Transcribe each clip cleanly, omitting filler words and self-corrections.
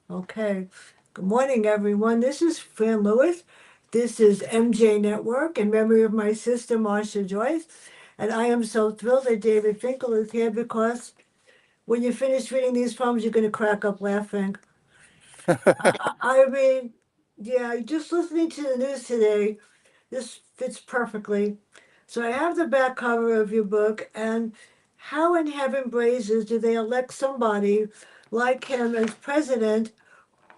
Okay. Good morning, everyone. This is Fran Lewis. This is MJ Network in memory of my sister, Marcia Joyce. And I am so thrilled that David Finkel is here because when you finish reading these poems, you're going to crack up laughing. I mean, yeah, just listening to the news today, this fits perfectly. So I have the back cover of your book, and how in heaven blazes do they elect somebody like him as president?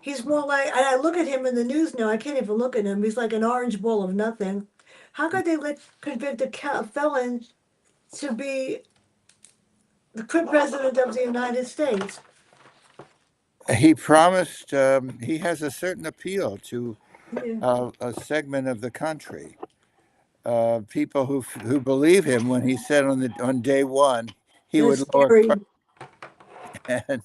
He's more like, and I look at him in the news now, I can't even look at him. He's like an orange ball of nothing. How could they let convict a felon to be the president of the United States? He promised he has a certain appeal to Yeah, a segment of the country. People who believe him when he said on day one he that's would lower scary. and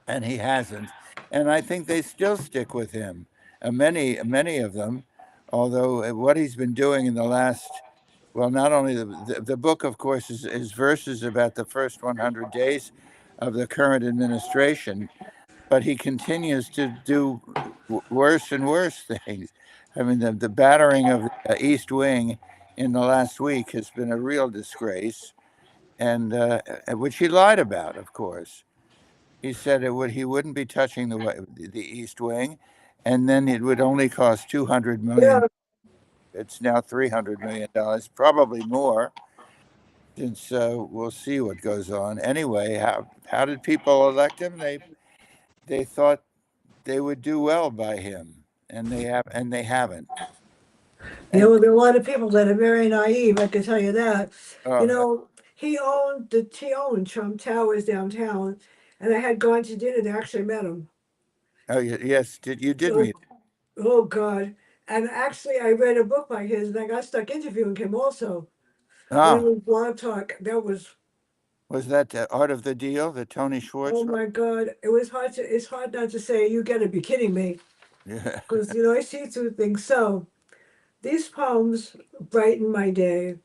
and he hasn't. And I think they still stick with him. Many of them, although what he's been doing in the last well, not only the book, of course, is verses about the first 100 days of the current administration, but he continues to do worse and worse things. I mean, the battering of the East Wing in the last week has been a real disgrace, and which he lied about, of course. He said he wouldn't be touching the East Wing, and then it would only cost 200 million. Yeah. It's now $300 million, probably more, since we'll see what goes on. Anyway, how did people elect him? They thought they would do well by him, and they haven't. Yeah, And well, there are a lot of people that are very naive, I can tell you that. You uh, know, he owned Trump Towers downtown, and I had gone to dinner and actually met him. yes, did Oh, meet? oh God. And actually I read a book by his and I got stuck interviewing him also. When it Ah, was Blog Talk, that was, was that Art of the Deal that Tony oh Schwartz wrote? my God. It's hard not to say, you gotta be kidding me. Yeah. Because, I see through things. So these poems brighten my day.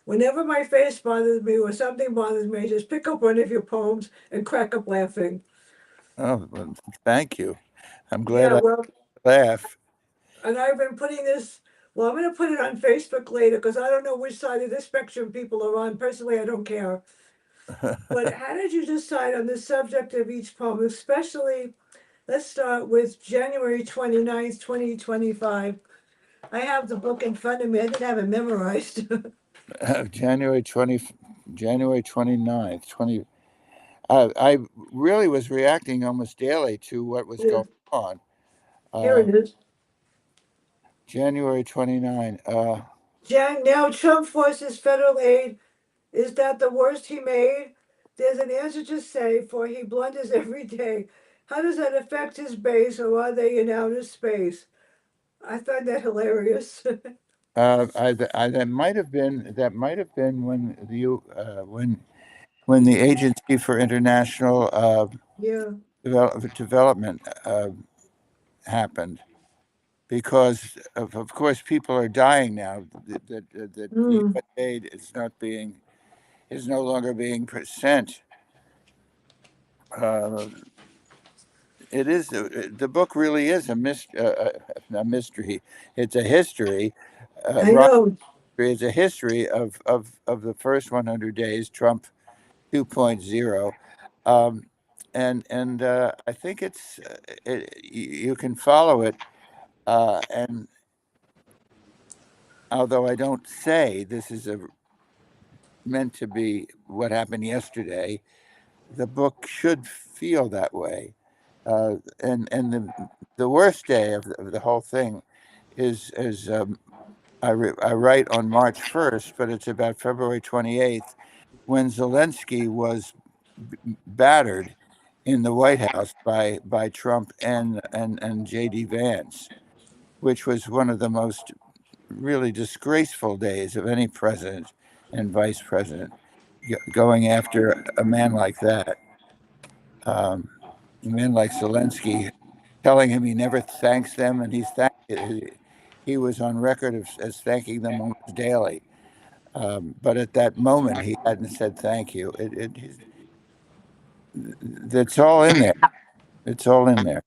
Whenever my face bothers me or something bothers me, just pick up one of your poems and crack up laughing. Oh, well, thank you. I'm glad Yeah, I well, laugh. and I've been putting this, well, I'm going to put it on Facebook later because I don't know which side of the spectrum people are on. Personally, I don't care. But how did you decide on the subject of each poem, especially, let's start with January 29th, 2025. I have the book in front of me. I didn't have it memorized. January 20, January 29th, 20. I really was reacting almost daily to what was Yeah, going on. here Uh, it is. January 29. Now Trump forces federal aid. Is that the worst he made? There's an answer to say, for he blunders every day. How does that affect his base, or are they in outer space? I find that hilarious. That might have been when the Agency for International Yeah. Development happened, because of course people are dying now. That Mm. U.S. aid is no longer being sent. Uh, it is the book really is a mystery. It's a history. I Rock know. is a history of the first 100 days, Trump 2.0. Um, and I think you can follow it. And although I don't say this is meant to be what happened yesterday, the book should feel that way. And the worst day of the whole thing is I write on March 1st, but it's about February 28th, when Zelensky was battered in the White House by Trump and J.D. Vance, which was one of the most really disgraceful days of any president and vice president, going after a man like that, a man like Zelensky, telling him he never thanks them, and he was on record as thanking them almost daily. But at that moment, he hadn't said thank you. That's all in there. It's all in there.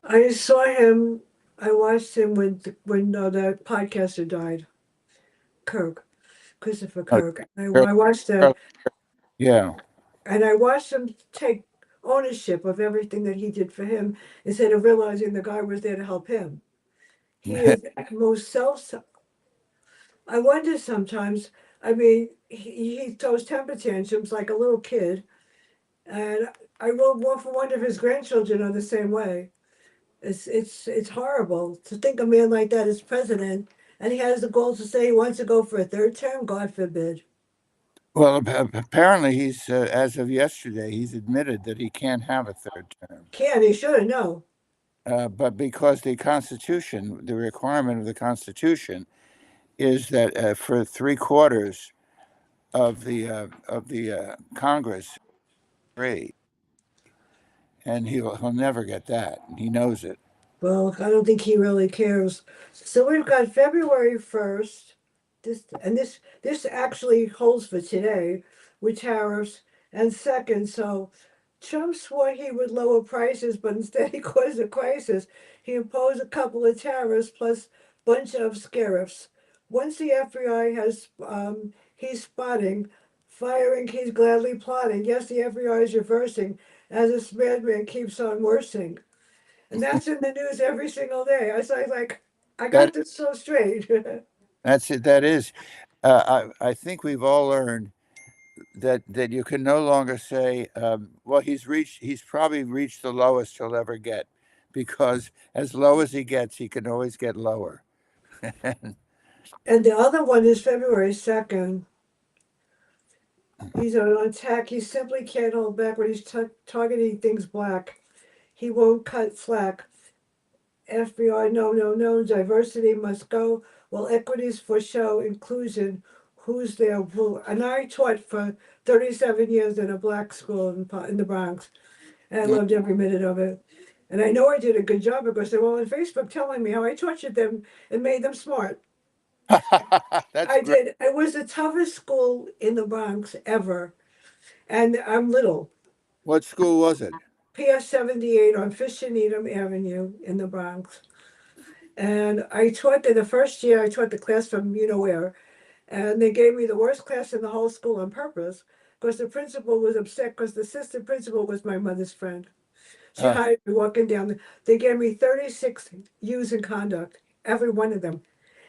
I saw him. I watched him when the podcaster died, Kirk, Christopher Uh, Kirk. Charlie- I watched that, Charlie- Yeah. and I watched him take ownership of everything that he did for him instead of realizing the guy was there to help him. He is the most self. I wonder sometimes. I mean, he throws temper tantrums like a little kid, and I will often wonder if his grandchildren are the same way. It's horrible to think a man like that is president, and he has the goal to say he wants to go for a third term. God forbid. Well, apparently as of yesterday, he's admitted that he can't have a third term. Can he should know. But because the requirement of the Constitution is that for three-quarters of the Congress, agree, and he'll never get that. And he knows it. Well, I don't think he really cares. So we've got February 1st. This actually holds for today with tariffs and second. So Trump swore he would lower prices, but instead he caused a crisis. He imposed a couple of tariffs plus bunch of scarifs. Once the FBI has he's spotting, firing he's gladly plotting. Yes, the FBI is reversing as this madman keeps on worsening. And that's in the news every single day. I say like, I That got this so straight. that's it. That is. I think we've all learned that you can no longer say, well, he's probably reached the lowest he'll ever get, because as low as he gets, he can always get lower. And the other one is February 2nd. He's on attack. He simply can't hold back when he's targeting things black. He won't cut slack. FBI, no, no, no. Diversity must go. Well, equities for show, inclusion. Who's there? Who? And I taught for 37 years in a black school in the Bronx, and I loved every minute of it. And I know I did a good job because they're all on Facebook telling me how I tortured them and made them smart. That's I great. did. It was the toughest school in the Bronx ever. And I'm little. What school was it? PS 78 on Fish and Needham Avenue in the Bronx. And I taught there the first year, I taught the class from you know where. And they gave me the worst class in the whole school on purpose because the principal was upset because the assistant principal was my mother's friend. She Uh, hired me walking down. They gave me 36 U's in conduct, every one of them.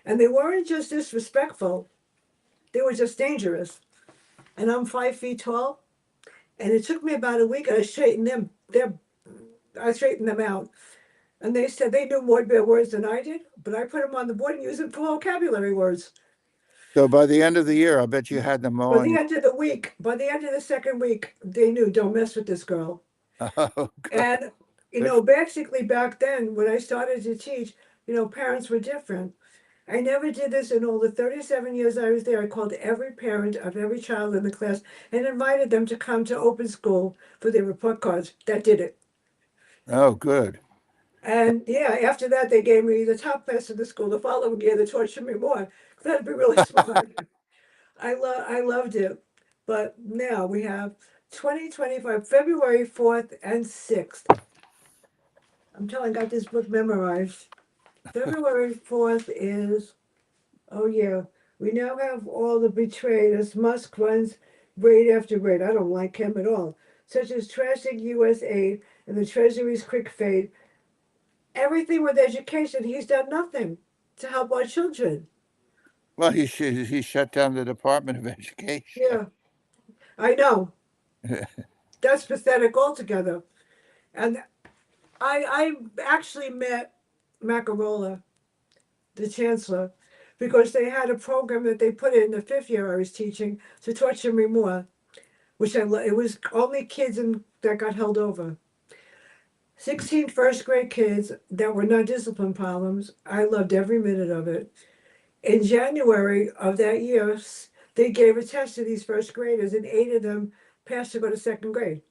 And they weren't just disrespectful, they were just dangerous. And I'm 5 feet tall. And it took me about a week. I straightened I straightened them out. And they said they knew more bad words than I did, but I put them on the board and used them for vocabulary words. so by the end of the year, I bet you had them all By on the your. end of the week, by the end of the second week, they knew don't mess with this girl. Oh, good. And Good for- basically back then when I started to teach, parents were different. I never did this in all the 37 years I was there. I called every parent of every child in the class and invited them to come to open school for their report cards. That did it. oh, good. And yeah, after that, they gave me the top class in the school. The following year, they tortured me more. That'd be really smart. I loved it. But now we have 2025, February 4th and 6th. I'm telling, I got this book memorized. February 4th is, oh yeah, we now have all the betrayed as Musk runs raid after raid. I don't like him at all. Such as trashing US aid and the Treasury's quick fade. Everything with education, he's done nothing to help our children. Well, he shut down the Department of Education. Yeah, I know. That's pathetic altogether. And I actually met Macarola, the chancellor, because they had a program that they put in the fifth year I was teaching to torture me more, which it was only kids that got held over. 16 first grade kids that were not discipline problems. I loved every minute of it. In January of that year, they gave a test to these first graders, and 8 of them passed to go to second grade.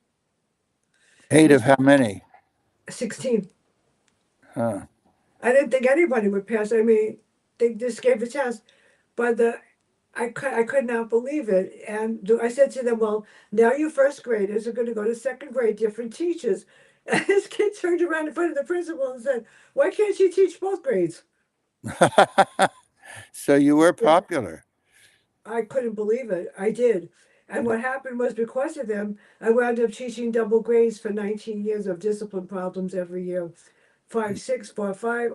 Eight of Which how many? 16. Huh. I didn't think anybody would pass. I mean, they just gave a test, but I could not believe it. And I said to them, well, now you first graders are going to go to second grade, different teachers. And his kid turned around in front of the principal and said, "Why can't you teach both grades?" So you were Yeah, popular. I couldn't believe it. I did. And what happened was because of them, I wound up teaching double grades for 19 years of discipline problems every year. 5, 6, 4, 5.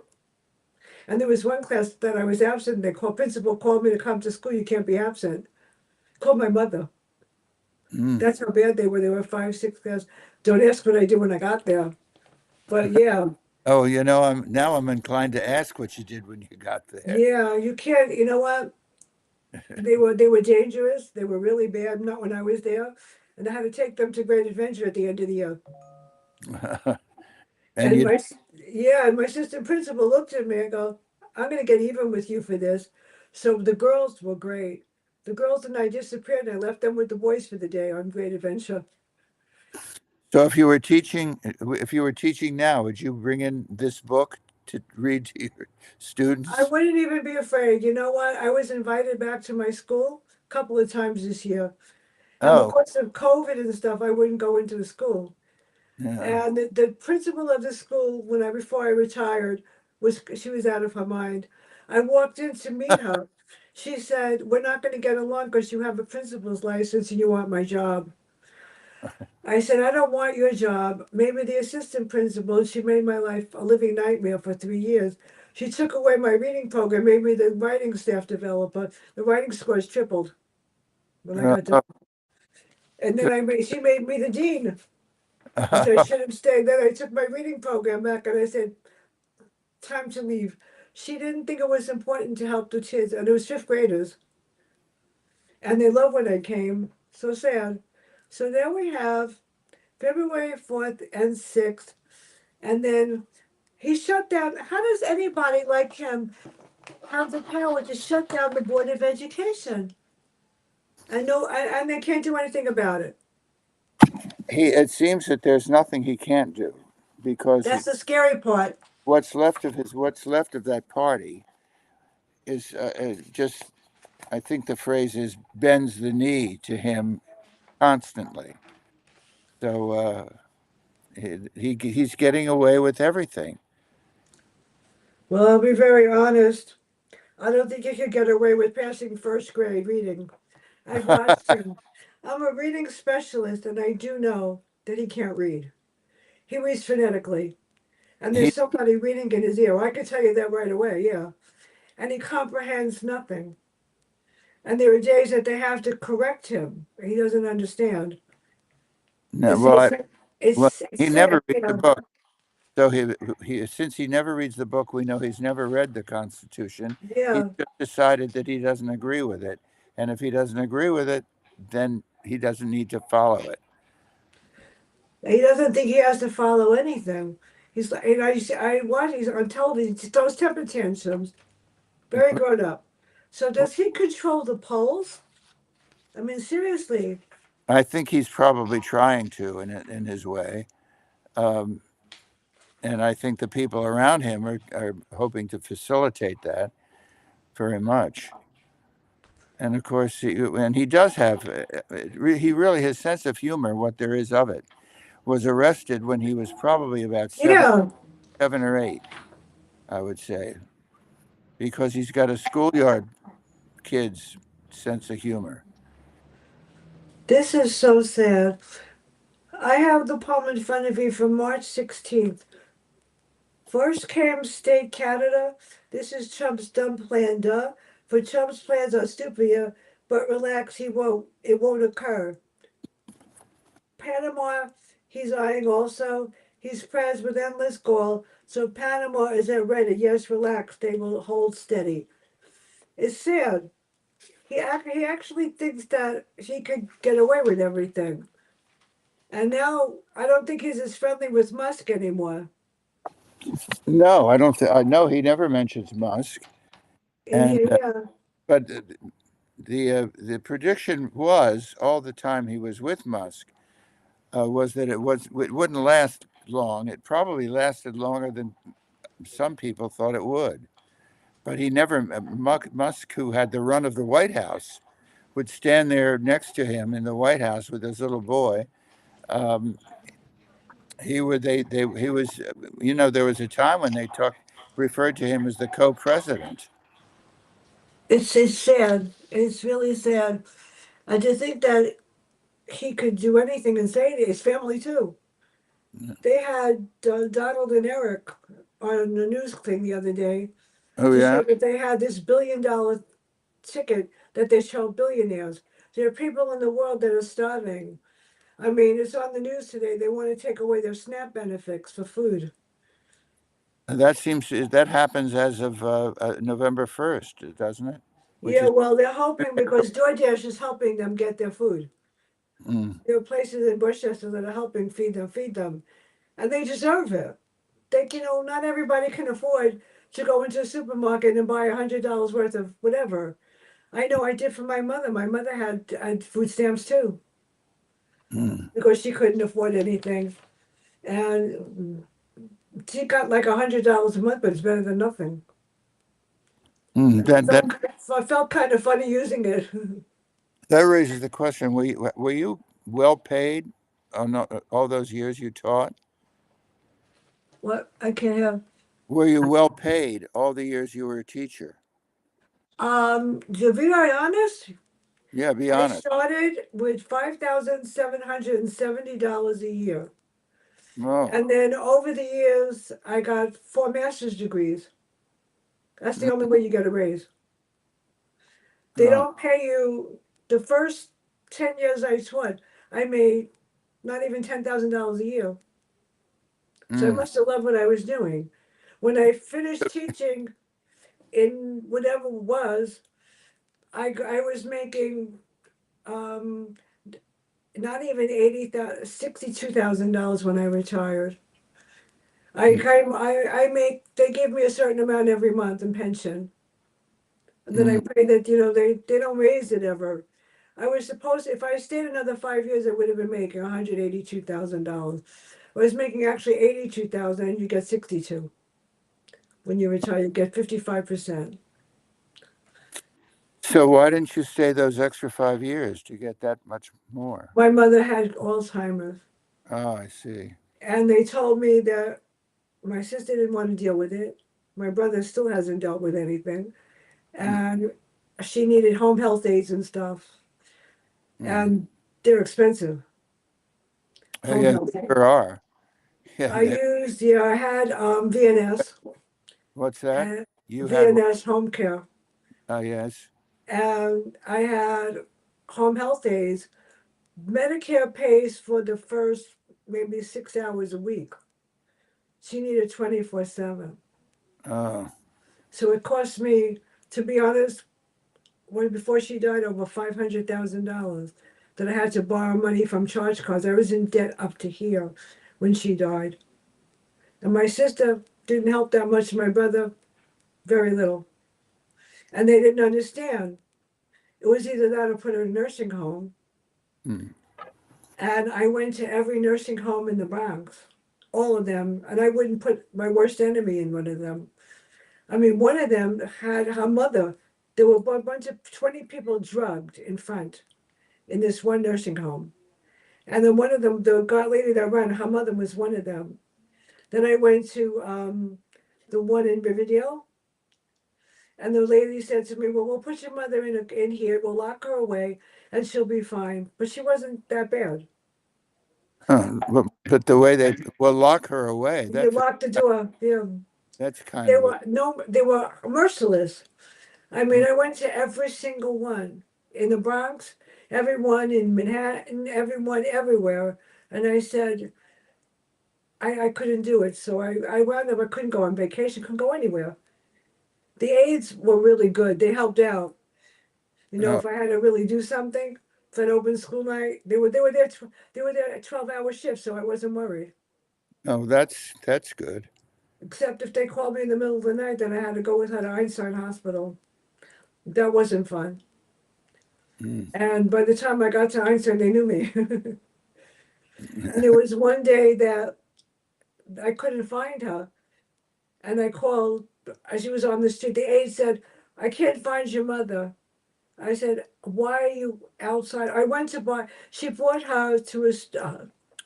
And there was one class that I was absent. The principal called me to come to school. You can't be absent. Called my mother. Mm. That's how bad they were. They were 5, 6 class. Don't ask what I did when I got there. But yeah, Oh, I'm inclined to ask what you did when you got there. yeah, you can't. You know what? They were dangerous. They were really bad. Not when I was there, and I had to take them to Great Adventure at the end of the year. And And you, my assistant principal looked at me and go, "I'm going to get even with you for this." So the girls were great. The girls and I disappeared. And I left them with the boys for the day on Great Adventure. so if you were teaching now, would you bring in this book to read to your I students? wouldn't even be afraid. You know what? I was invited back to my school a couple of times this year. And Oh, because of COVID and stuff, I wouldn't go into the school. yeah. And the principal of the school, before I retired, she was out of her mind. I walked in to meet her. She said, "We're not going to get along because you have a principal's license and you want my job." I said, "I don't want your job. Maybe the assistant principal." She made my life a living nightmare for 3 years. She took away my reading program, made me the writing staff developer. The writing scores tripled when I got done. Oh, And then good. she made me the dean, which I should have stayed. Then I took my reading program back and I said, "Time to leave." She didn't think it was important to help the kids, and it was fifth graders, and they loved when I came. So sad. So now we have February 4th and 6th, and then he shut down. How does anybody like him have the power to shut down the Board of Education? And no, and they can't do anything about it. It seems that there's nothing he can't do because That's the scary part. what's left of that party is just, I think the phrase is, bends the knee to him constantly. So he's getting away with everything. Well, I'll be very honest. I don't think you could get away with passing first grade reading. I've watched him. I'm a reading specialist, and I do know that he can't read. He reads phonetically, and He there's somebody reading in his ear. I can tell you that right away, yeah. And he comprehends nothing. And there are days that they have to correct him. He doesn't understand. no, It's well, it's well, it's he sad, never reads the yeah. book. So he since he never reads the book, we know he's never read the Constitution. He's Yeah. just decided that he doesn't agree with it, and if he doesn't agree with it, then he doesn't need to follow it. He doesn't think he has to follow anything. He's like, I watch. He's on television. He throws temper tantrums. Very grown up. So does he control the polls? I mean, seriously. I think he's probably trying to in his way, um, and I think the people around him are hoping to facilitate that very much. And of course, he does have he really his sense of humor, what there is of it, was arrested when he was probably about Yeah. 7 or 8, I would say, because he's got a schoolyard kid's sense of humor. This is so sad. I have the poem in front of you from March 16th. First came State Canada. This is Trump's dumb plan, duh. For Trump's plans are stupid, but relax, he won't. It won't occur. Panama, he's eyeing also. He's pressed with endless goal. So Panama is at ready. Yes, relax, they will hold steady. It's sad. He actually thinks that he could get away with everything. And now I don't think he's as friendly with Musk anymore. No, I don't. I know he never mentions Musk, and Yeah, but the prediction was all the time he was with Musk was that it wouldn't last long. It probably lasted longer than some people thought it would. But he never Musk, who had the run of the White House, would stand there next to him in the White House with his little boy, um, he would they he was there was a time when they referred to him as the co-president. It's sad. It's really sad. I just think that he could do anything and say it. His family too. They had Donald and Eric on the news thing the other day Oh to yeah. say that they had this $1 billion ticket that they show billionaires. There are people in the world that are starving. I mean, it's on the news today. They want to take away their SNAP benefits for food. That happens as of November 1st, doesn't it? Which Yeah, is well, they're hoping because DoorDash is helping them get their food. mm, There are places in Westchester that are helping feed them, and they deserve it. Not everybody can afford to go into a supermarket and buy $100 worth of whatever. I know I did for my mother. My mother had food stamps too mm, because she couldn't afford anything, and she got like $100 a month, but it's better than nothing. mm. And That I felt kind of funny using it. that raises the question: were you well paid on all those years you taught? What I can't have. Were you well paid all the years you were a teacher? To be very honest, Yeah, be I honest. started with $5,770 a year. Oh, And then over the years, I got 4 master's degrees. That's the only way you get a raise. They oh, don't pay you the first 10 years I taught. I made not even $10,000 a year. So I mm, must have loved what I was doing. When I finished teaching in whatever it was, I was making um, not even 80,000, $62,000 when I retired. mm, I make, they give me a certain amount every month in pension. And then I mm. pray that, they don't raise it ever. I was supposed, if I stayed another 5 years, I would have been making $182,000. I was making actually 82,000 and you get 62. When you retire, you get 55%. So why didn't you stay those extra 5 years to get that much more? My mother had Alzheimer's, Oh, I see. and they told me that my sister didn't want to deal with it. My brother still hasn't dealt with anything, Mm, and she needed home health aides and stuff, mm. and they're expensive. Oh, Home yeah, health they aides. sure are. Yeah, Yeah, I had VNS what's that? and You had what? VNS home care, Oh, yes. and I had home health aides. Medicare pays for the first maybe 6 hours a week. She needed 24/7. Oh, So it cost me, to be honest, before she died, over $500,000 that I had to borrow money from charge cards. I was in debt up to here when she died. And my sister didn't help that much. My brother, very little. And they didn't understand. It was either that or put her in a nursing home. mm, And I went to every nursing home in the Bronx, all of them. And I wouldn't put my worst enemy in one of them. I mean, one of them had her mother. There were a bunch of 20 people drugged in front in this one nursing home. And then one of them, the lady that ran, her mother was one of them. Then I went to the one in Riverdale, and the lady said to me, "Well, we'll put your mother in here. We'll lock her away, and she'll be fine." But she wasn't that bad. huh. But the way they will lock her away, They locked the door. Yeah, that's kind of a they were merciless. I mean, I went to every single one in the Bronx, everyone in Manhattan, everyone everywhere, and I said, I couldn't do it. So I wound up, I couldn't go on vacation, couldn't go anywhere. The aides were really good. They helped out. oh, If I had to really do something for an open school night, they were there. They were there at 12-hour shifts, so I wasn't worried. oh, that's good. Except if they called me in the middle of the night, then I had to go with her to Einstein Hospital. That wasn't fun. Mm. And by the time I got to Einstein, they knew me. And there was one day that I couldn't find her, and I called. She was on the street. The aide said, "I can't find your mother." I said, "Why are you outside?" I went to buy. She brought her to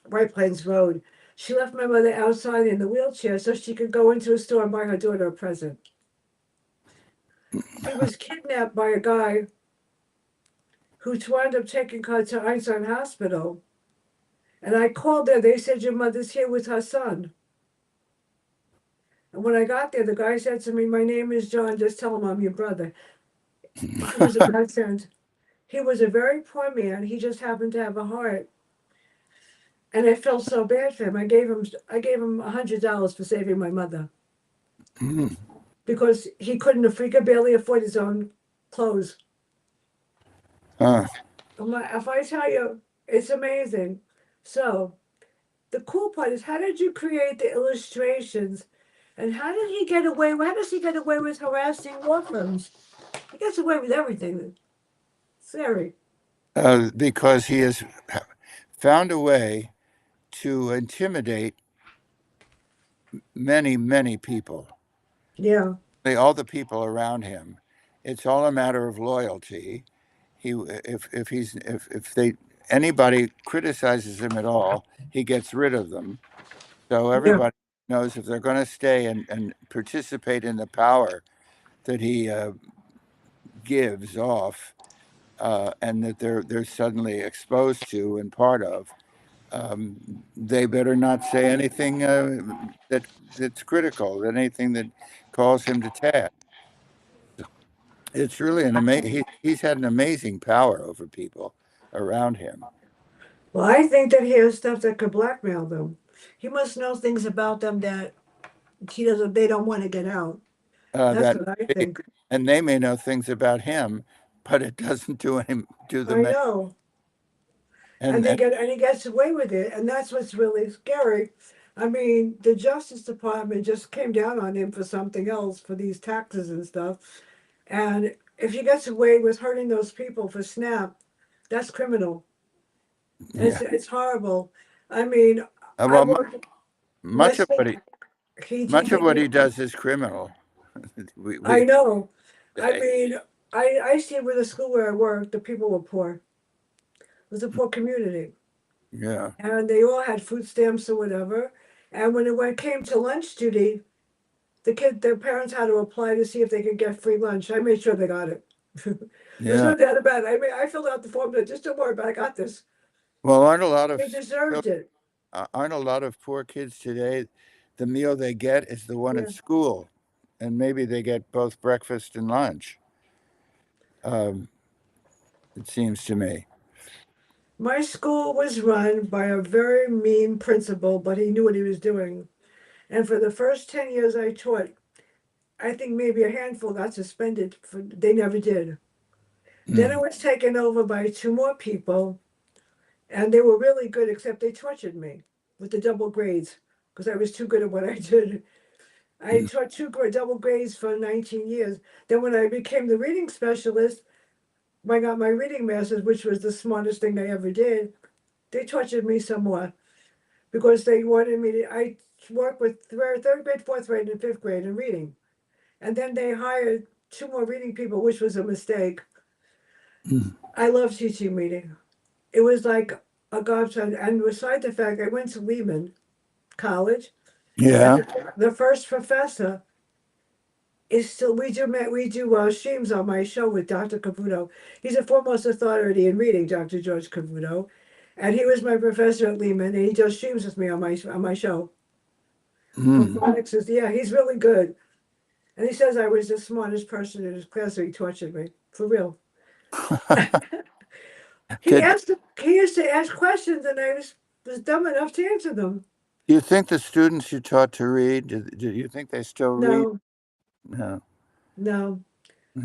White Plains Road She left my mother outside in the wheelchair so she could go into a store and buy her daughter a present. She was kidnapped by a guy who wound up taking her to Einstein Hospital. And I called there. They said, your mother's here with her son. And when I got there, the guy said to me, my name is John. Just tell him I'm your brother. He was a godsend. He was a very poor man. He just happened to have a heart. And I felt so bad for him. I gave him $100 for saving my mother because he could barely afford his own clothes. Huh. If I tell you, it's amazing. So the cool part is, how did you create the illustrations, and how did he get away? How does he get away with harassing law firms? He gets away with everything. Scary. Because he has found a way to intimidate many, many people. Yeah, All the people around him. It's all a matter of loyalty. If they anybody criticizes him at all, he gets rid of them. So yeah. everybody knows if they're going to stay and participate in the power that he gives off, and that they're suddenly exposed to and part of, they better not say anything that's critical, anything that calls him to task. It's really an amazing. He's had an amazing power over people around him. Well, I think that he has stuff that could blackmail them. He must know things about them that he doesn't. They don't want to get out. That's That what I think. and they may know things about him, but it doesn't do I them. know. And And he gets away with it, and that's what's really scary. I mean, the Justice Department just came down on him for something else, for these taxes and stuff. And if he gets away with hurting those people for SNAP, that's criminal. yeah, It's horrible. I mean, I well, worked my much of what state. he He much of did what me. he does is criminal. I We know. I say, mean, I see with the school where I work, the people were poor. It was a poor community, yeah, and they all had food stamps or whatever. And when it came to lunch duty, their parents had to apply to see if they could get free lunch. I made sure they got it. There's yeah. no doubt about it. I mean, I filled out the form. Just don't worry about it. I got this. Well, aren't a lot of They deserved it. aren't a lot of poor kids today? The meal they get is the one at Yeah. school, and maybe they get both breakfast and lunch. Um, it seems to me. My school was run by a very mean principal, but he knew what he was doing. And for the first 10 years I taught, I think maybe a handful got suspended. They never did. Then it Mm, was taken over by two more people, and they were really good, except they tortured me with the double grades because I was too good at what I did. I mm, taught double grades for 19 years. Then when I became the reading specialist, I got my reading masters, which was the smartest thing I ever did. They tortured me some more because they wanted me to. I worked with third grade, fourth grade, and fifth grade in reading, and then they hired two more reading people, which was a mistake. mm. I love teaching reading. It was like a godsend. And beside the fact, I went to Lehman College, and Yeah. the first professor is still. We do streams on my show with Dr. Cavuto. He's a foremost authority in reading, Dr. George Cavuto, and he was my professor at Lehman, and he does streams with me on my show. On Mm. phonics is yeah, he's really good. And he says I was the smartest person in his class, so he tortured me. For real. He Did asked he used to ask questions and was dumb enough to answer them. you think the students you taught to read? Do you think they still read? No, No. no.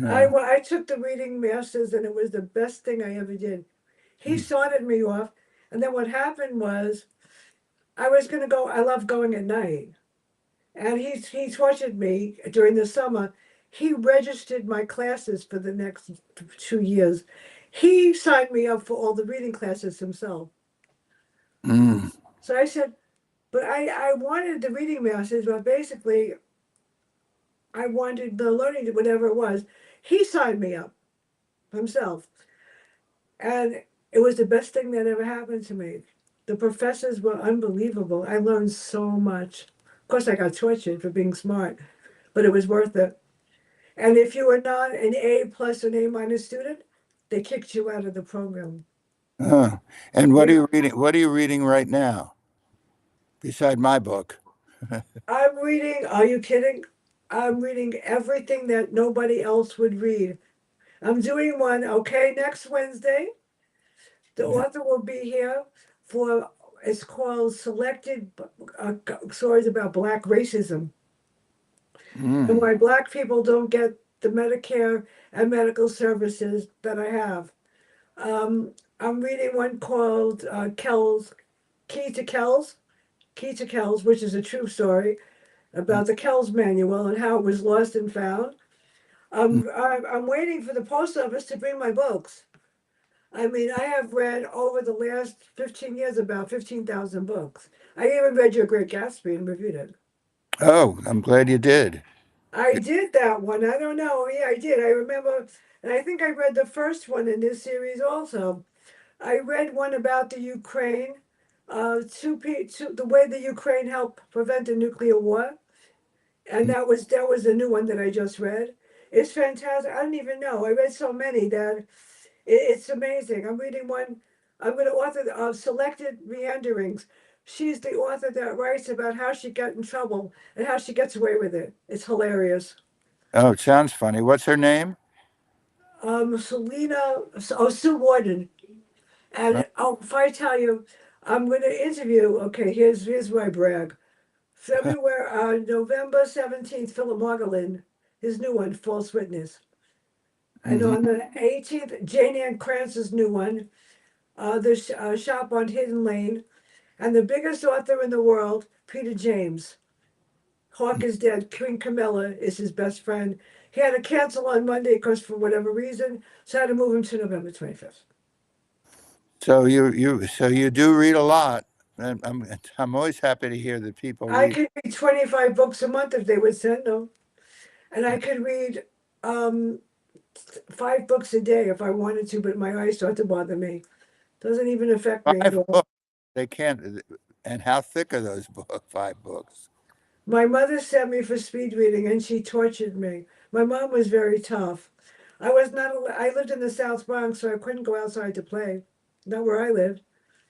No. I took the reading masters and it was the best thing I ever did. He started me off, and then what happened was I was gonna go. I love going at night, and he tortured me during the summer. He registered my classes for the next 2 years. He signed me up for all the reading classes himself. Mm. So I said, but I wanted the reading masters, but basically I wanted the learning, whatever it was. He signed me up himself. And it was the best thing that ever happened to me. The professors were unbelievable. I learned so much. Of course, I got tortured for being smart, but it was worth it. And if you were not an A plus or an A minus student, they kicked you out of the program. Uh, and what are You, you reading? What are you reading right now, beside my book? I'm reading, are you kidding? I'm reading everything that nobody else would read. I'm doing one, okay, next Wednesday. The author will be here for, it's called Selected Stories About Black Racism and Mm. why Black people don't get the Medicare and medical services that I have. I'm reading one called Key to Kells, Key to Kells, which is a true story about the Kells Manual and how it was lost and found. I'm waiting for the post office to bring my books. I mean, I have read over the last 15 years about 15,000 books. I even read Your Great Gatsby and reviewed it. Oh, I'm glad you did. I did that one. I don't know. Yeah, I did. I remember, and I think I read the first one in this series also. I read one about the Ukraine, the way the Ukraine helped prevent a nuclear war, and that was the new one that I just read. It's fantastic. I don't even know. I read so many that it's amazing. I'm reading one. I'm going to author of Selected Meanderings. She's the author that writes about how she got in trouble and how she gets away with it. It's hilarious. Oh, it sounds funny. What's her name? Selena, Sue Warden. Uh, And if I tell you, I'm going to interview. Okay, here's where I brag. February, November 17th, Philip Margolin, his new one, False Witness. And mhm. on the 18th, Jane Ann Kranz's new one, the shop on Hidden Lane. And the biggest author in the world, Peter James. Hawk is dead. King Camilla is his best friend. He had to cancel on Monday because for whatever reason, so I had to move him to November 25th. So you do read a lot. And I'm always happy to hear that people I read. could read 25 books a month if they would send them. And I could read um, 5 books a day if I wanted to, but my eyes start to bother me. Doesn't even affect me at Five all. books. They can't. And how thick are those books? 5 books. My mother sent me for speed reading and she tortured me. My mom was very tough. I was not, I lived in the South Bronx, so I couldn't go outside to play, not where I lived.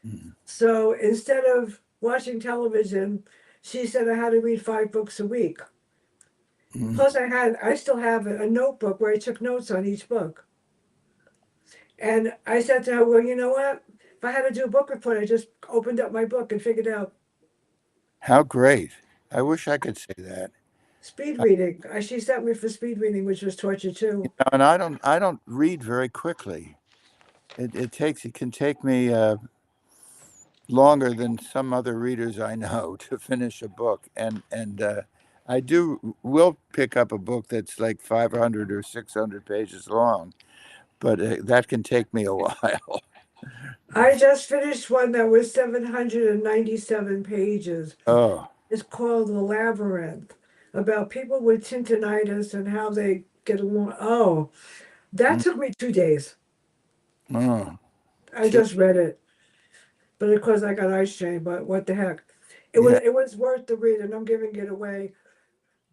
Mm, So instead of watching television, she said I had to read 5 books a week. mm. Plus, I still have a notebook where I took notes on each book. And I said to her, well, you know what? If I had to do a book report, I just opened up my book and figured out How great! I wish I could say that. speed reading. She sent me for speed reading, which was torture too. And I don't read very quickly. It can take me longer than some other readers I know to finish a book, and I do will pick up a book that's like 500 or 600 pages long, but that can take me a while. I just finished one that was 797 pages. Oh, It's called The Labyrinth, about people with tinnitus and how they get along. Oh, that mm, took me 2 days. oh, I two, just read it, but of course I got eye strain. But what the heck? It was yeah. it was worth the read, and I'm giving it away.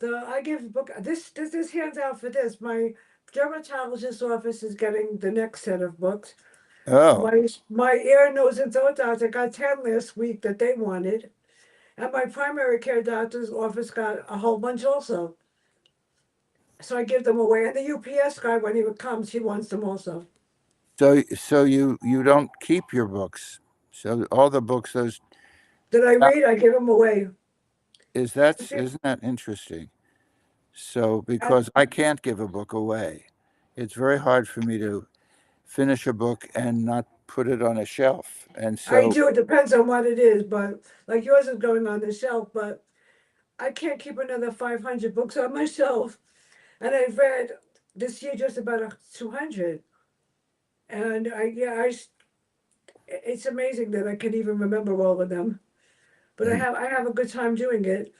I give book this hands out for this. My dermatologist office is getting the next set of books. Oh, My ear, nose, and throat doctor got 10 last week that they wanted, and my primary care doctor's office got a whole bunch also. So I give them away. And the UPS guy, when he comes, he wants them also. so you don't keep your books. So all the books those Did I read? I give them away. isn't that interesting? So And because I can't give a book away, it's very hard for me to finish a book and not put it on a shelf. And I so, do. It depends on what it is, but like yours is going on the shelf, but I can't keep another 500 books on my shelf. And I've read this year just about 200. And it's amazing that I can even remember all of them. But mm, I have a good time doing it.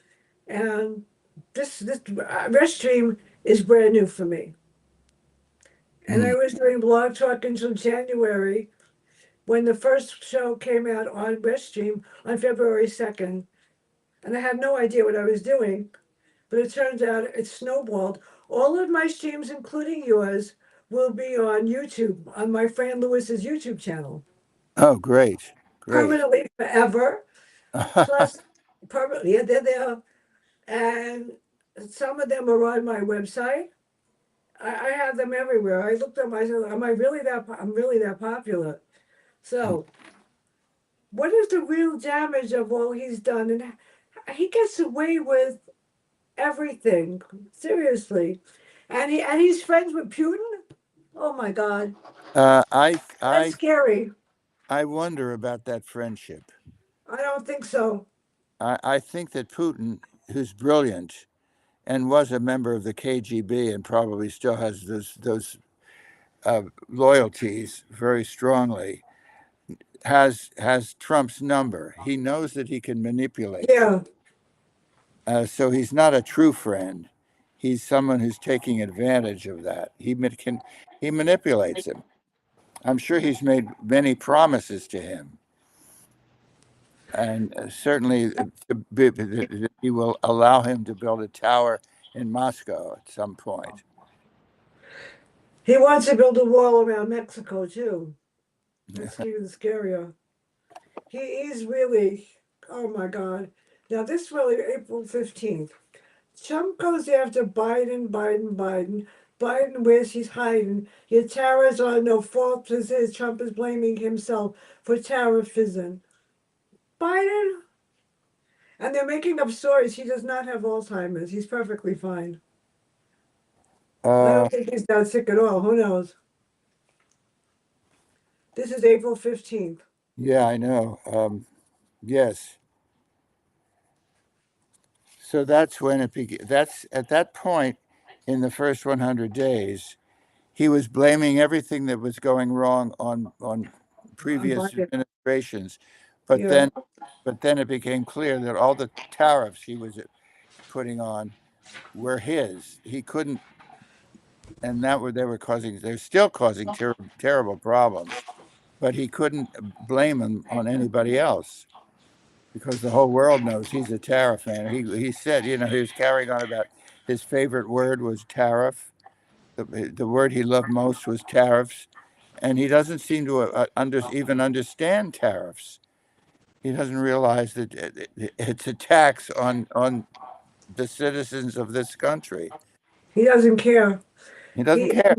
And this Restream is brand new for me. And I mm, was doing Blog Talk until January. when the first show came out on Weststream on February 2nd. And I had no idea what I was doing, but it turns out it snowballed. All of my streams, including yours, will be on YouTube, on my friend Lewis's YouTube channel, Oh, great, great. permanently forever. Plus, permanently, yeah, they're there. And some of them are on my website. I have them everywhere. I looked up. I said, "Am I really that? I'm really that popular?" So, what is the real damage of all he's done? And he gets away with everything. Seriously, and he's friends with Putin. Oh my God, uh, I that's I scary. I wonder about that friendship. I don't think so. I think that Putin, who's brilliant and was a member of the KGB and probably still has those loyalties very strongly, has Trump's number. He knows that he can manipulate Trump. Yeah, So he's not a true friend. He's someone who's taking advantage of that. He manipulates him. I'm sure he's made many promises to him, and certainly he will allow him to build a tower in Moscow at some point. he wants to build a wall around Mexico too. That's even scarier. He is really. Oh my God. Now this really April 15th. Trump goes after Biden. Biden, where's he's hiding? Your tariffs are no fault. Says Trump is blaming himself for tariffism. Biden, and they're making up stories. He does not have Alzheimer's. He's perfectly fine. I Uh, don't think he's that sick at all. Who knows? This is April 15th. yeah, I know. Yes. So that's when it began. That's at that point in the first 100 days, he was blaming everything that was going wrong on I'm previous Biden. administrations. But Yeah. then, but then it became clear that all the tariffs he was putting on were his. He couldn't, and that were they were causing. They're still causing terrible problems. But he couldn't blame them on anybody else because the whole world knows he's a tariff fan. He said, he was carrying on about his favorite word was tariff. The word he loved most was tariffs, and he doesn't seem to even understand tariffs. He doesn't realize that it's a tax on the citizens of this country. He doesn't care. He doesn't He care.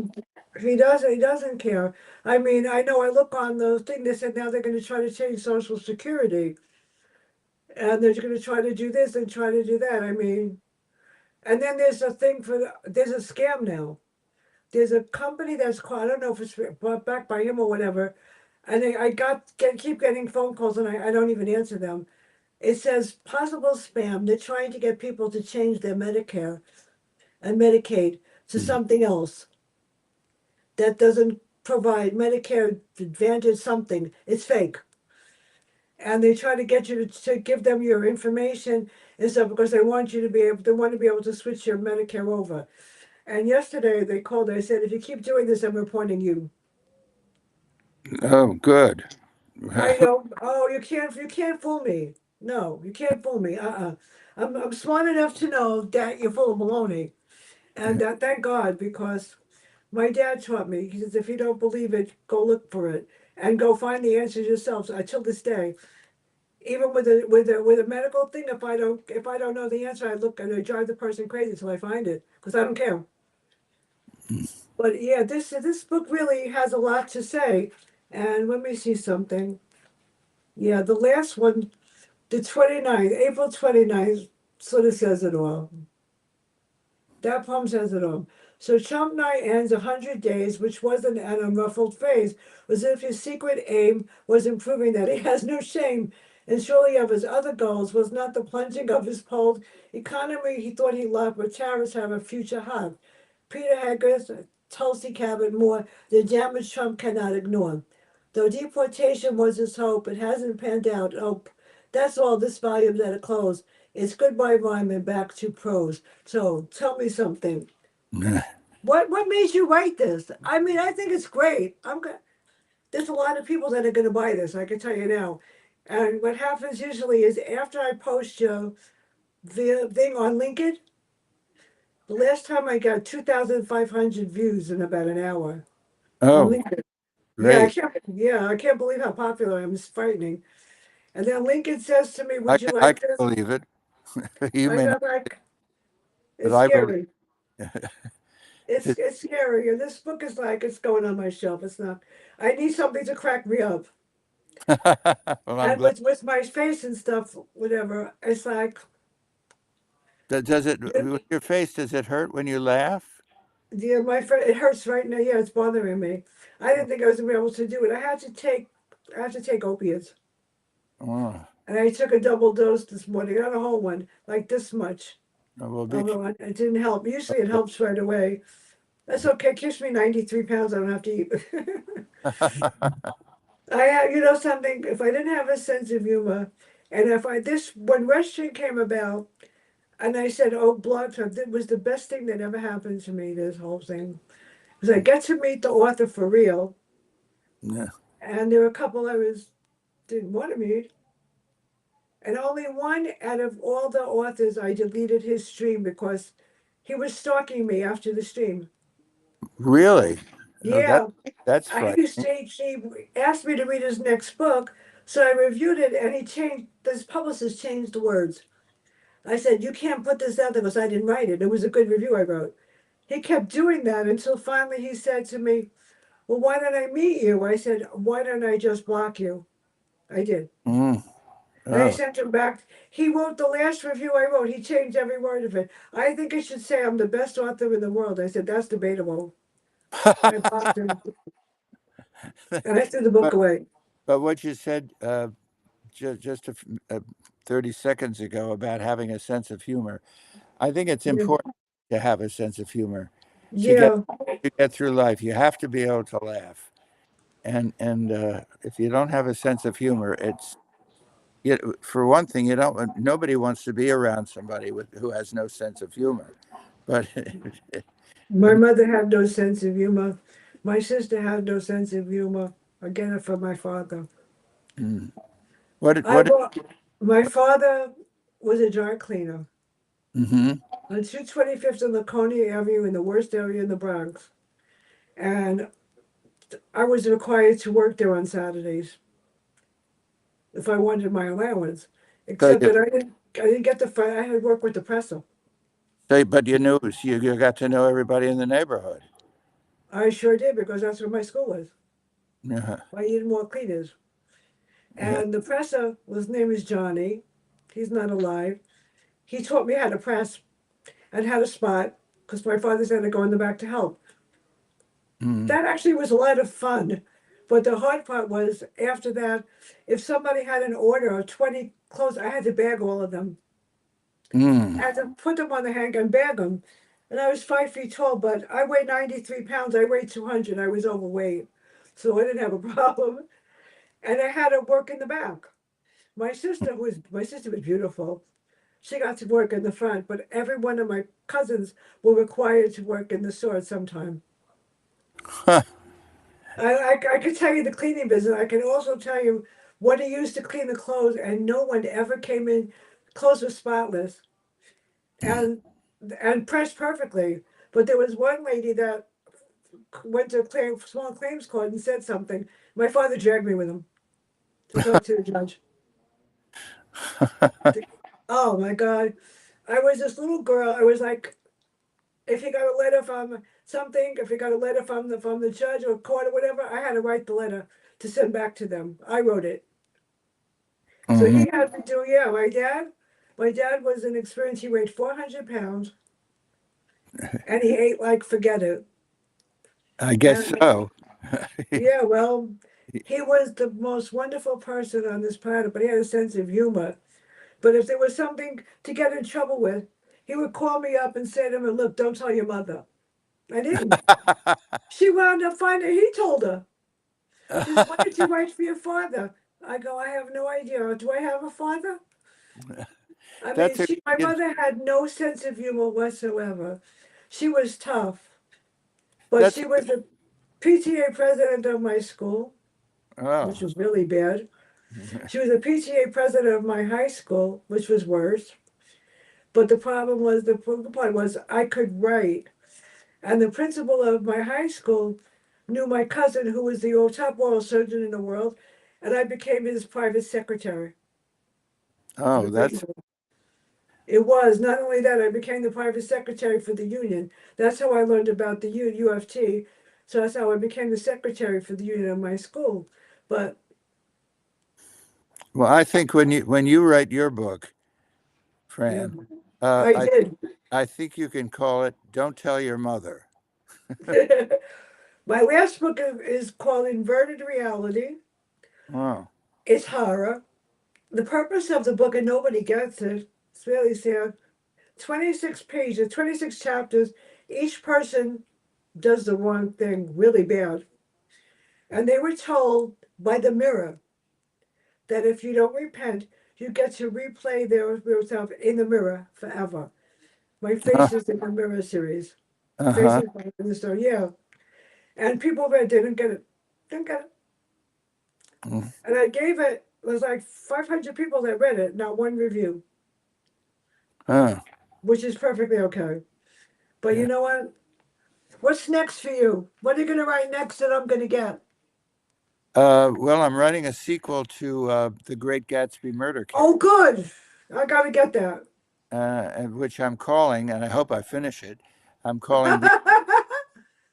he doesn't care. I mean, I know I look on the thing that said now they're going to try to change Social Security, and they're going to try to do this and try to do that. I mean, and then there's a thing there's a scam now. There's a company that's called, I don't know if it's brought back by him or whatever, and keep getting phone calls and I don't even answer them. It says possible spam. They're trying to get people to change their Medicare and Medicaid to something else that doesn't provide Medicare Advantage something. It's fake. And they try to get you to give them your information and stuff because they want to be able to switch your Medicare over. And yesterday they called. I said, if you keep doing this, I'm reporting you. Oh, good. I know. Oh, you can't fool me. No, you can't fool me. I'm smart enough to know that you're full of baloney, and thank God because my dad taught me. He says, if you don't believe it, go look for it and go find the answers yourself. So, till this day, even with a medical thing, if I don't know the answer, I look and I drive the person crazy until I find it because I don't care. But yeah, this book really has a lot to say. And let me see something. Yeah, the last one, the 29th, April 29th, sort of says it all. That poem says it all. So Trump night ends 100 days, which wasn't an unruffled phase, as if his secret aim was in proving that he has no shame. And surely of his other goals was not the plunging of his cold economy he thought he loved, but tariffs have a future hug. Peter Haggis, Tulsi Gabbard, more, the damage Trump cannot ignore. Though deportation was his hope, it hasn't panned out. Oh, that's all this volume's at a close. It's goodbye rhyme and back to prose. So tell me something. What made you write this? I mean, I think it's great. there's a lot of people that are going to buy this. I can tell you now. And what happens usually is after I post the thing on LinkedIn, the last time I got 2,500 views in about an hour on Oh, LinkedIn. Yeah, I great. can't. Yeah, I can't believe how popular I am. It's frightening. And then Lincoln says to me, "Would you I like can this?" believe it. You I may go not, like, but "It's I believe. scary. It's scary." And this book is like it's going on my shelf. It's not. I need something to crack me up. Well, I'm And glad. with my face and stuff, whatever, it's like, Does it, with your face, does it hurt when you laugh? yeah, my friend, it hurts right now. Yeah, it's bothering me. I didn't think I was gonna be able to do it. I had to take opiates, Oh, and I took a double dose this morning, not a whole one, like this much. well, be Although it didn't help. Usually it helps right away. That's okay. It keeps me 93 pounds. I don't have to eat. careful. I have, something. If I didn't have a sense of humor, and if I this when Western came about, and I said, "Oh, Blog Talk," that was the best thing that ever happened to me. This whole thing, because I get to meet the author for real, Yeah. and there were a couple I didn't want to meet, and only one out of all the authors I deleted his stream because he was stalking me after the stream. Really? Oh, Yeah, that's I used frightening. to, she asked me to read his next book, so I reviewed it, and this publicist changed the words. I said, "You can't put this out there because I didn't write it. It was a good review I wrote." He kept doing that until finally he said to me, "Well, why don't I meet you?" I said, "Why don't I just block you?" I did. Mm. And I Oh. sent him back. He wrote the last review I wrote. He changed every word of it. "I think it should say I'm the best author in the world." I said, "That's debatable." I blocked him, and I threw the book but away. but what you said just 30 seconds ago about having a sense of humor, I think it's Yeah. important to have a sense of humor to get Yeah. through life. You have to be able to laugh, and if you don't have a sense of humor, it's for one thing, you don't. Nobody wants to be around somebody who has no sense of humor. But My mother had no sense of humor. My sister had no sense of humor. I get it from my father. mm, what I what? wa- my father was a dry cleaner Mm-hmm. on 225th and Laconia Avenue in the worst area in the Bronx. And I was required to work there on Saturdays if I wanted my allowance. So Except you, that I didn't get I had to work with the presser. but you knew you got to know everybody in the neighborhood. I sure did because that's where my school was. Yeah. I needed more cleaners. And the presser, his name is Johnny. He's not alive. He taught me how to press and how to spot because my father said to go in the back to help. Mm, That actually was a lot of fun. But the hard part was after that, if somebody had an order of 20 clothes, I had to bag all of them. mm. I had to put them on the hanger and bag them. And I was 5 feet tall, but I weighed 93 pounds. I weighed 200. I was overweight. So I didn't have a problem. And I had to work in the back. My sister was beautiful. She got to work in the front, but every one of my cousins were required to work in the store at some time. Huh. I could tell you the cleaning business. I can also tell you what he used to clean the clothes, and no one ever came in. Clothes were spotless and pressed perfectly. But there was one lady that went to small claims court and said something. My father dragged me with him to talk to the judge. Oh my God. I was this little girl. I was like, if he got a letter from something, if he got a letter from the judge or court or whatever, I had to write the letter to send back to them. I wrote it. So Hmm. he had to do, yeah, my dad was an experienced, he weighed 400 pounds and he ate like forget it. I guess And so. yeah, well, he was the most wonderful person on this planet, but he had a sense of humor. But if there was something to get in trouble with, he would call me up and say to me, "Look, don't tell your mother." I didn't. She wound up finding, he told her. She said, "Why did you write for your father?" I go, "I have no idea. Do I have a father?" I mean, That's a my you mother had no sense of humor whatsoever. She was tough, but that's she was the PTA president of my school. which Oh. was really bad. She was the PTA president of my high school, which was worse. But the problem was, the part was I could write. And the principal of my high school knew my cousin, who was the top oral surgeon in the world, and I became his private secretary for Oh, the great that's war. It was not only that, I became the private secretary for the union. That's how I learned about the UFT. So that's how I became the secretary for the union of my school. But well. I think when you write your book, yeah, Fran, I I did. I think you can call it "Don't Tell Your Mother." My last book is called Inverted Reality. Oh. It's horror. The purpose of the book, and nobody gets it, it's really sad. 26 pages, 26 chapters. Each person does the wrong thing really bad. And they were told by the mirror that if you don't repent, you get to replay their yourself in the mirror forever. My face is in the mirror series. Uh-huh. Faces in the story, yeah. And people read didn't get it. Didn't get it. Mm. And I gave it, it was like 500 people that read it, not one review, Huh. which is perfectly okay. But you Yeah. know what? What's next for you? What are you going to write next that I'm going to get? Well, I'm writing a sequel to The Great Gatsby Murder Case, Oh, good. I got to get that. which I'm calling, and I hope I finish it. I'm calling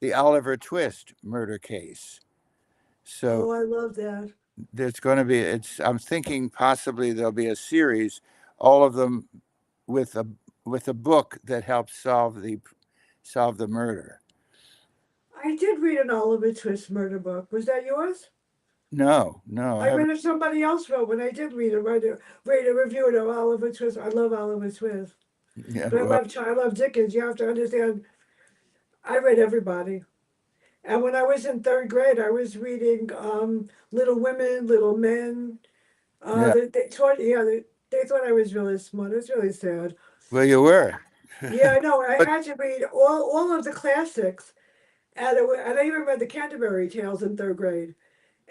the Oliver Twist murder case. So Oh, I love that. there's going to be. I'm thinking possibly there'll be a series, all of them with a book that helps solve the murder. I did read an Oliver Twist murder book. Was that yours? No, no, I I read haven't. it somebody else wrote when I did read a review of Oliver Twist. I love Oliver Twist. Yeah, But well, I love Dickens. You have to understand, I read everybody. And when I was in third grade, I was reading Little Women, Little Men. yeah. They thought I was really smart. It was really sad. Well, you were, Yeah, I know. I but had to read all of the classics. And I even read the Canterbury Tales in third grade.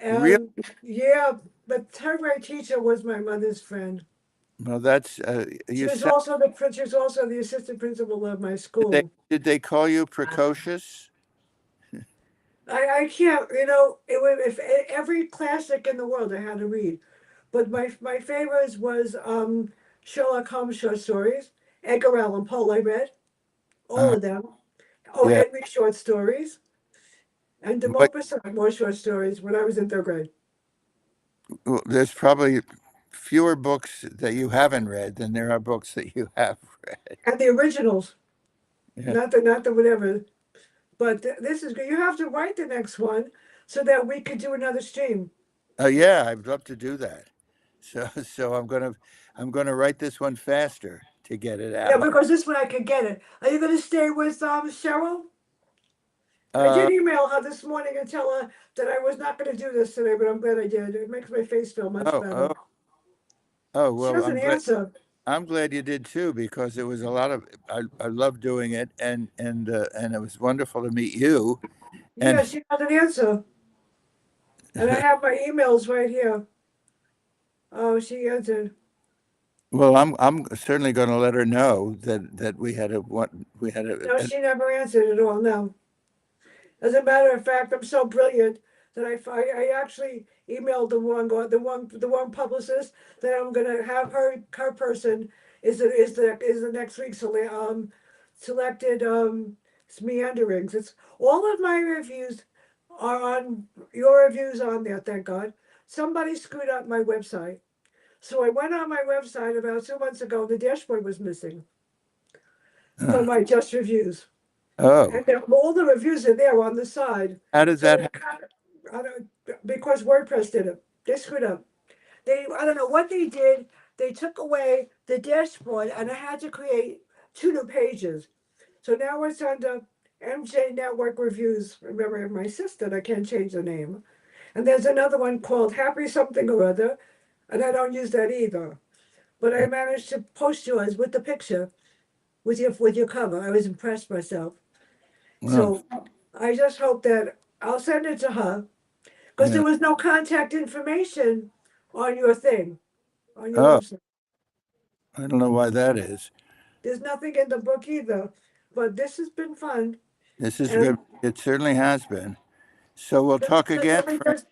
really. And yeah, but third grade teacher was my mother's friend. Well, that's She you was said. also she was also the assistant principal of my Did they school. did they call you precocious? I can't, it was if every classic in the world I had to read. But my favorites was Sherlock Holmes short stories, Edgar Allan Poe. I read all Uh, of them. Oh, yeah. Henry short stories, and de What? Maupassant more short stories when I was in third grade. Well, there's probably fewer books that you haven't read than there are books that you have read. And the originals, Yeah. not the whatever. But this is good. You have to write the next one so that we could do another stream. Yeah, I'd love to do that. So I'm gonna write this one faster to get it Yeah, out. because this one I could get it. Are you going to stay with Cheryl? I Uh did email her this morning and tell her that I was not going to do this today, but I'm glad I did. It makes my face feel much oh better. oh oh She well, doesn't answer. I'm glad you did too because it was a lot of I love doing it and it was wonderful to meet you and Yeah, she doesn't answer. And I have my emails right here. Oh, she answered. well, I'm certainly going to let her know that we had No, a she never answered at all. No. As a matter of fact, I'm so brilliant that I actually emailed the wrong publicist that I'm gonna have her person is the next week's selected meanderings. It's all of my reviews are on your reviews on there. Thank God. Somebody screwed up my website, so I went on my website about 2 months ago. The dashboard was missing from uh, my just reviews. oh, And all the reviews are there on the side. how did So that they kind of, I don't, because WordPress did it. They screwed up. I don't know what they did. They took away the dashboard and I had to create two new pages. So now it's under MJ Network Reviews. Remember, I have my assistant. I can't change the name. And there's another one called Happy Something or Other, and I don't use that either. But I managed to post yours with the picture, with your cover. I was impressed myself. well, So I just hope that I'll send it to her. because Yeah. there was no contact information on your thing, on your Oh, website. I don't know why that is. There's nothing in the book either, but this has been fun. This is And good. It certainly has been. So we'll talk again, let me Frank. just